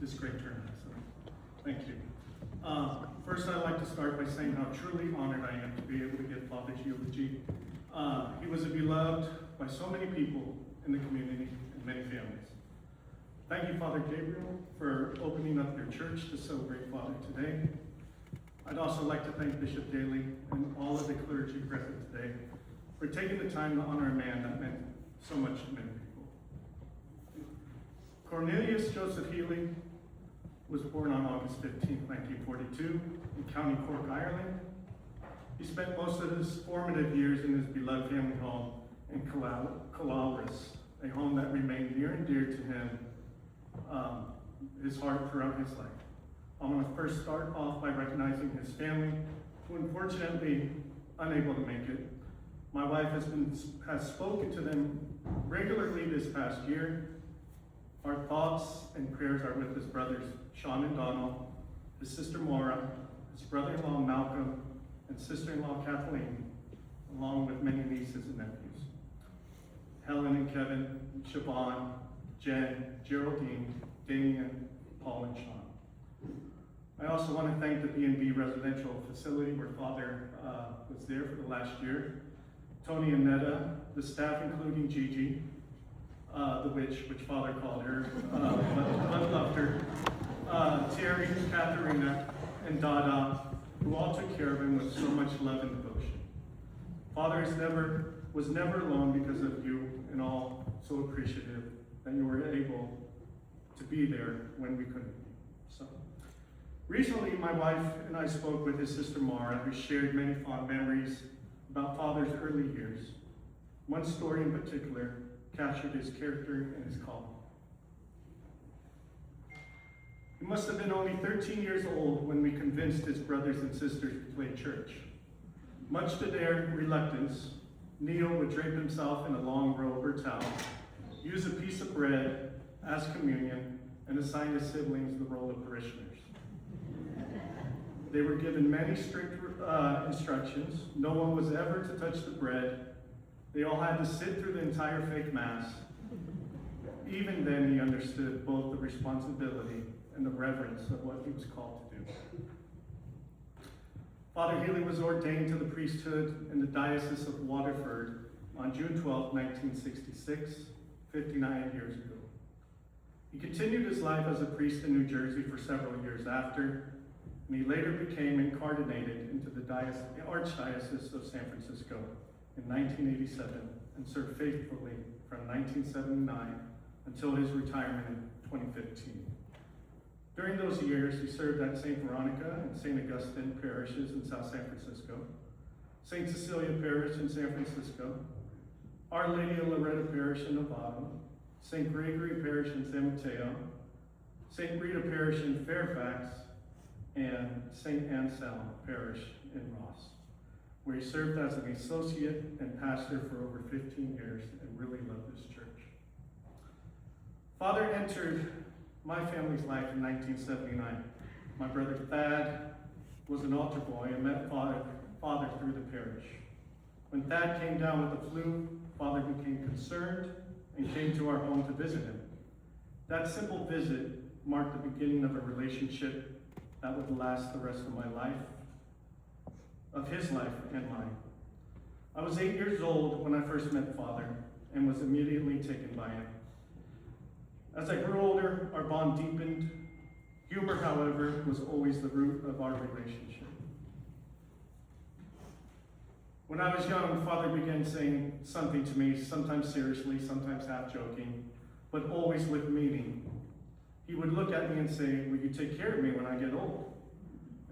this great turnout. So thank you. First, I'd like to start by saying how truly honored I am to be able to give Father's eulogy. He was beloved by so many people in the community and many families. Thank you, Father Gabriel, for opening up your church to celebrate Father today. I'd also like to thank Bishop Healy and all of the clergy present today for taking the time to honor a man that meant so much to many people. Cornelius Joseph Healy was born on August 15, 1942 in County Cork, Ireland. He spent most of his formative years in his beloved family home in Cornelius, a home that remained near and dear to him, his heart throughout his life. I want to first start off by recognizing his family, who unfortunately unable to make it. My wife has spoken to them regularly this past year. Our thoughts and prayers are with his brothers Sean and Donald, his sister Maura, his brother-in-law Malcolm, and sister-in-law Kathleen, along with many nieces and nephews. Helen and Kevin, Siobhan, Jen, Geraldine, Damien, Paul, and Sean. I also want to thank the B&B residential facility where Father was there for the last year. Tony and Netta, the staff including Gigi, the witch, which Father called her, but loved her. Terry, Katharina, and Dada, who all took care of him with so much love and devotion. Father was never alone because of you, and all so appreciative that you were able to be there when we couldn't be. So, recently, my wife and I spoke with his sister Mara, who shared many fond memories about Father's early years. One story in particular captured his character and his calling. He must have been only 13 years old when we convinced his brothers and sisters to play church. Much to their reluctance, Neil would drape himself in a long robe or towel, use a piece of bread, ask communion, and assign his siblings the role of parishioners. They were given many strict instructions. No one was ever to touch the bread. They all had to sit through the entire fake mass. Even then, he understood both the responsibility and the reverence of what he was called to do. Father Healy was ordained to the priesthood in the Diocese of Waterford on June 12, 1966, 59 years ago. He continued his life as a priest in New Jersey for several years after, and he later became incarnated into the Archdiocese of San Francisco in 1987 and served faithfully from 1979 until his retirement in 2015. During those years, he served at St. Veronica and St. Augustine parishes in South San Francisco, St. Cecilia Parish in San Francisco, Our Lady of Loretta Parish in Novato, St. Gregory Parish in San Mateo, St. Rita Parish in Fairfax, and St. Anselm Parish in Ross, where he served as an associate and pastor for over 15 years and really loved this church. Father entered my family's life in 1979. My brother Thad was an altar boy and met Father through the parish. When Thad came down with the flu, Father became concerned and came to our home to visit him. That simple visit marked the beginning of a relationship that would last the rest of my life, of his life and mine. I was 8 years old when I first met Father and was immediately taken by him. As I grew older, our bond deepened. Humor, however, was always the root of our relationship. When I was young, Father began saying something to me, sometimes seriously, sometimes half joking, but always with meaning. He would look at me and say, "Will you take care of me when I get old?"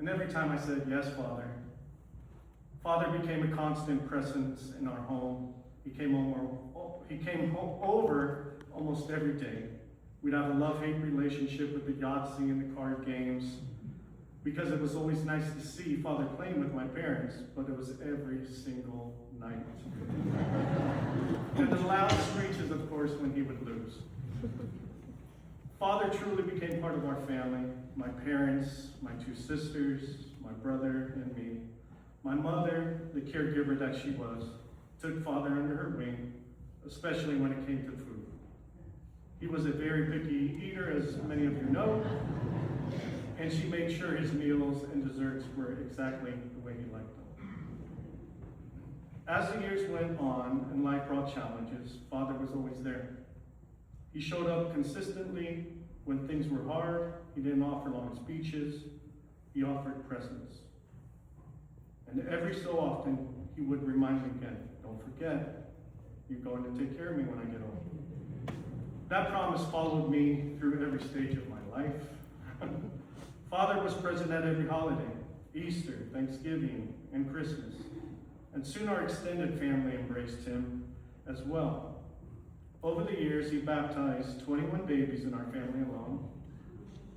And every time I said, "Yes, Father." Father became a constant presence in our home. He came over almost every day. We'd have a love-hate relationship with the Yahtzee and the card games, because it was always nice to see Father playing with my parents, but it was every single night. And the loud screeches, of course, when he would lose. Father truly became part of our family. My parents, my two sisters, my brother, and me. My mother, the caregiver that she was, took Father under her wing, especially when it came to food. He was a very picky eater, as many of you know, and she made sure his meals and desserts were exactly the way he liked them. As the years went on and life brought challenges, Father was always there. He showed up consistently when things were hard. He didn't offer long speeches. He offered presence. And every so often, he would remind me again, don't forget, you're going to take care of me when I get old. That promise followed me through every stage of my life. Father was present at every holiday, Easter, Thanksgiving, and Christmas. And soon our extended family embraced him as well. Over the years, he baptized 21 babies in our family alone,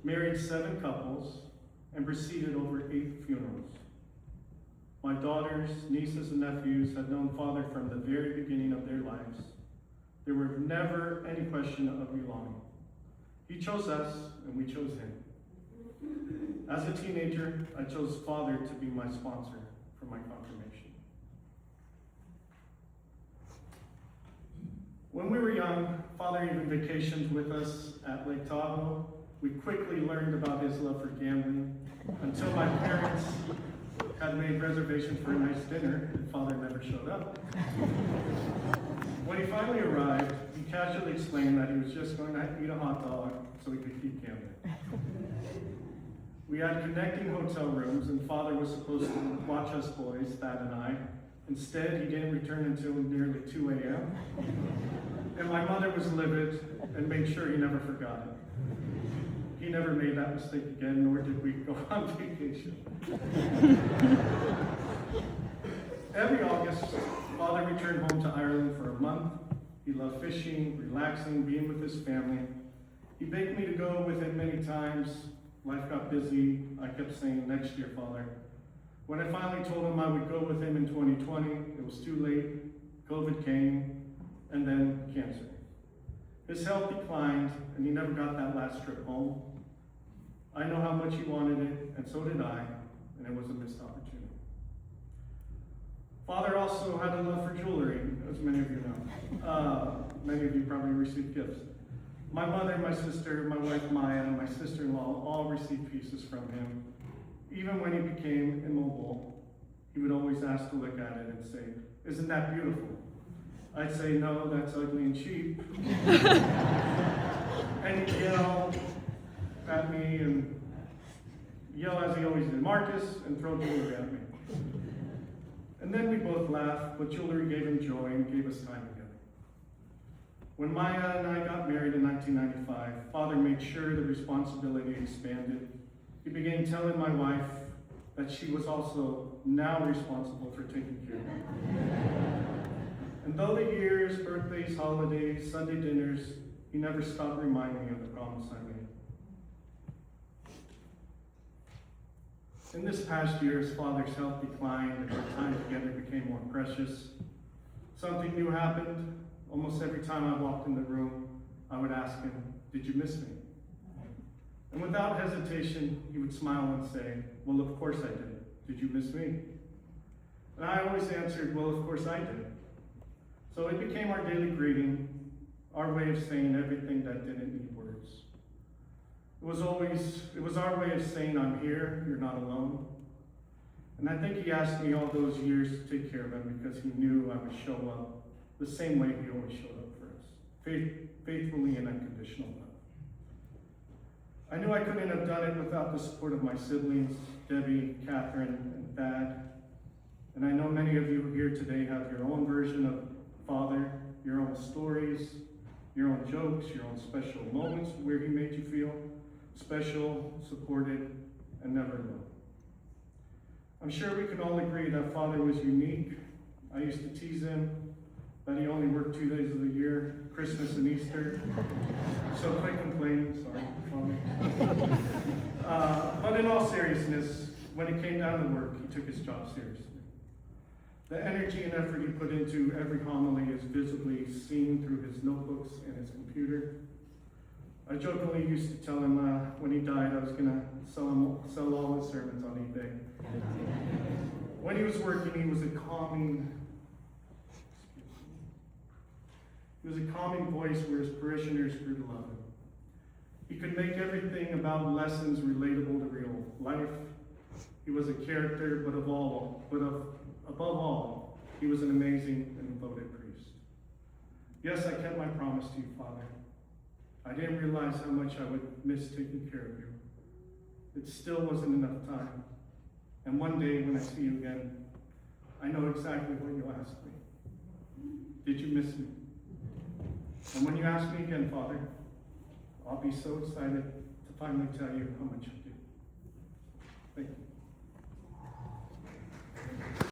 married 7 couples, and preceded over 8 funerals. My daughters, nieces, and nephews had known Father from the very beginning of their lives. There were never any question of belonging. He chose us, and we chose him. As a teenager, I chose Father to be my sponsor for my confirmation. When we were young, Father even vacationed with us at Lake Tahoe. We quickly learned about his love for gambling until my parents had made reservations for a nice dinner, and Father never showed up. When he finally arrived, he casually explained that he was just going to eat a hot dog so he could keep gambling. We had connecting hotel rooms, and Father was supposed to watch us boys, Thad and I. Instead, he didn't return until nearly 2 a.m. And my mother was livid and made sure he never forgot it. He never made that mistake again, nor did we go on vacation. Every August, Father returned home to Ireland for a month. He loved fishing, relaxing, being with his family. He begged me to go with him many times. Life got busy. I kept saying, next year, Father. When I finally told him I would go with him in 2020, it was too late. COVID came, and then cancer. His health declined, and he never got that last trip home. I know how much he wanted it, and so did I, and it was a missed opportunity. Father also had a love for jewelry, as many of you know. Many of you probably received gifts. My mother, my sister, my wife Maya, and my sister-in-law all received pieces from him. Even when he became immobile, he would always ask to look at it and say, "Isn't that beautiful?" I'd say, "No, that's ugly and cheap." And he'd yell at me and yell as he always did, "Marcus," and throw jewelry at me. And then we both laughed, but jewelry gave him joy and gave us time together. When Maya and I got married in 1995, Father made sure the responsibility expanded. He began telling my wife that she was also now responsible for taking care of me. And though the years, birthdays, holidays, Sunday dinners, he never stopped reminding me of the promise I made. In this past year, his father's health declined and our time together became more precious. Something new happened. Almost every time I walked in the room, I would ask him, "Did you miss me?" And without hesitation, he would smile and say, "Well, of course I did. Did you miss me?" And I always answered, "Well, of course I did." So it became our daily greeting, our way of saying everything that didn't need words. It was our way of saying, "I'm here, you're not alone." And I think he asked me all those years to take care of him because he knew I would show up the same way he always showed up for us, faithfully and unconditional love. I knew I couldn't have done it without the support of my siblings, Debbie, Catherine, and Thad. And I know many of you here today have your own version of Father, your own stories, your own jokes, your own special moments where he made you feel special, supported, and never alone. I'm sure we can all agree that Father was unique. I used to tease him that he only worked 2 days of the year, Christmas and Easter. So quit complaining, sorry, Father. But in all seriousness, when it came down to work, he took his job seriously. The energy and effort he put into every homily is visibly seen through his notebooks and his computer. I jokingly used to tell him when he died I was going to sell all his sermons on eBay. When he was working, he was a calming He was a calming voice where his parishioners grew to love him. He could make everything about lessons relatable to real life. He was a character, but above all, he was an amazing and devoted priest. Yes, I kept my promise to you, Father. I didn't realize how much I would miss taking care of you. It still wasn't enough time. And one day when I see you again, I know exactly what you'll ask me. Did you miss me? And when you ask me again, Father, I'll be so excited to finally tell you how much I do. Thank you.